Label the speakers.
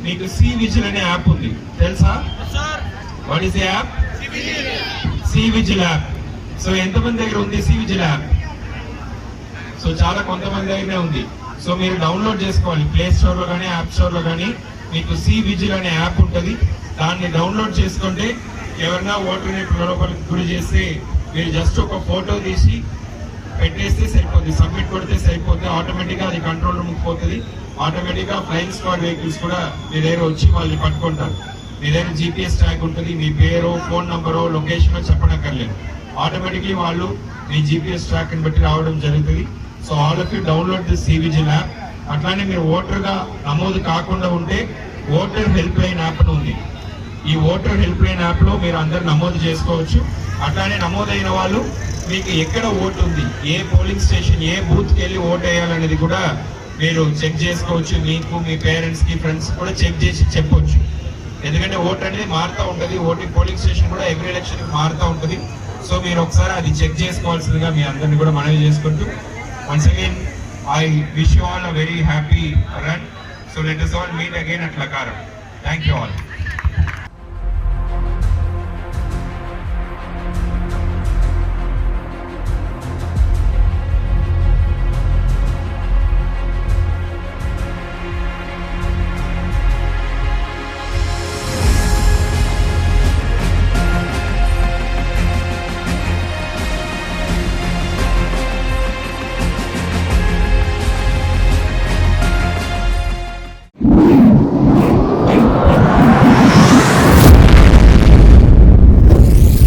Speaker 1: మీకు C vigil అనే app ఉంది, తెలుసా? What is the app? C Vigil app. So ఎంతమంది దగ్గర ఉంది సి విజిల్ యాప్? సో చాలా కొంతమంది దగ్గరనే ఉంది. సో మీరు డౌన్లోడ్ చేసుకోవాలి, ప్లే స్టోర్ లో కానీ యాప్ స్టోర్ లో కానీ మీకు సి విజిల్ అనే యాప్ ఉంటుంది. దాన్ని డౌన్లోడ్ చేసుకుంటే ఎవరైనా ఓటర్ని ప్రలోభాలకు గురి చేస్తే మీరు జస్ట్ ఒక ఫోటో తీసి పెట్టేస్తే సరిపోతుంది, సబ్మిట్ కొడితే సరిపోతుంది. ఆటోమేటిక్గా అది కంట్రోల్ రూమ్కి పోతుంది. ఆటోమేటిక్గా ఫ్లయింగ్ స్క్వాడ్ వెహికల్స్ కూడా మీ దగ్గర వచ్చి వాళ్ళని పట్టుకుంటారు. మీ దగ్గర జీపీఎస్ ట్యాగ్ ఉంటుంది, మీ పేరు, ఫోన్ నంబరు, లొకేషన్ చెప్పనక్కర్లేదు. ఆటోమేటిక్లీ వాళ్ళు మీ జీపీఎస్ ట్రాక్ ని బట్టి రావడం జరుగుతుంది. So all of you download the C Vigil app. అట్లానే మీరు ఓటర్గా నమోదు కాకుండా ఉంటే ఓటర్ హెల్ప్ లైన్ యాప్ ఉంది. ఈ ఓటర్ హెల్ప్ లైన్ యాప్ లో మీరు అందరు నమోదు చేసుకోవచ్చు. అట్లానే నమోదైన వాళ్ళు మీకు ఎక్కడ ఓటు ఉంది, ఏ పోలింగ్ స్టేషన్, ఏ బూత్ కి వెళ్ళి ఓటు వేయాలనేది కూడా మీరు చెక్ చేసుకోవచ్చు. మీకు మీ పేరెంట్స్ కి ఫ్రెండ్స్ కూడా చెక్ చేసి చెప్పొచ్చు. ఎందుకంటే ఓట్ అనేది మారుతూ ఉంటుంది, ఓటింగ్ పోలింగ్ స్టేషన్ కూడా ఎవ్రీ ఎలక్షన్ మారుతూ ఉంటుంది. సో మీరు ఒకసారి అది చెక్ చేసుకోవాల్సిందిగా మీ అందరినీ కూడా మనవి చేసుకుంటూ, once again I wish you all a very happy run. So let us all meet again at Lakaram. Thank you all.